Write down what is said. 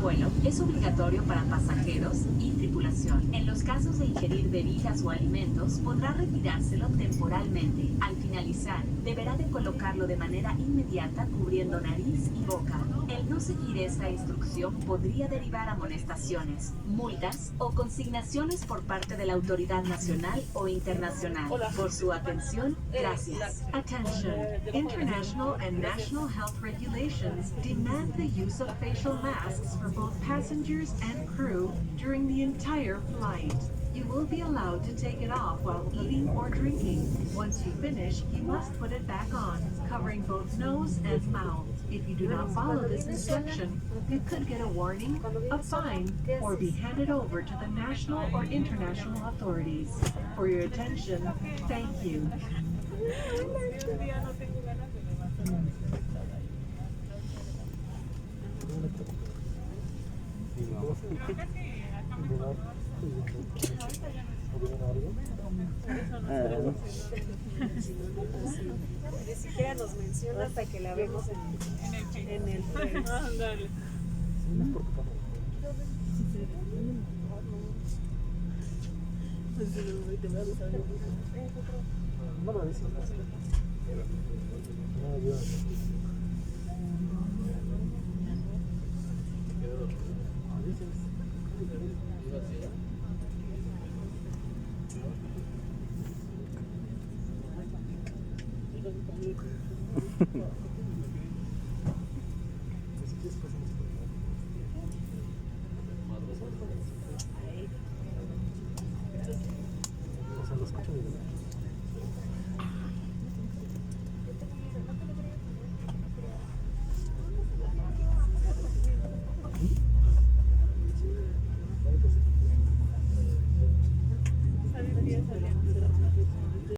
vuelo es obligatorio para pasajeros y tripulación. En los casos de ingerir bebidas o alimentos, podrá retirárselo temporalmente. Al finalizar, deberá de colocarlo de manera inmediata cubriendo nariz y boca. El no seguir esta instrucción podría derivar amonestaciones, multas o consignaciones por parte de la autoridad nacional o internacional. Por su atención, gracias. Attention. International and national health regulations demand the use of facial masks for both passengers and crew during the entire flight. You will be allowed to take it off while eating or drinking. Once you finish, you must put it back on, covering both nose and mouth. If you do not follow this instruction, you could get a warning, a fine, or be handed over to the national or international authorities. For your attention, thank you. Ni siquiera nos menciona hasta que la vemos en el Face. Saliendo.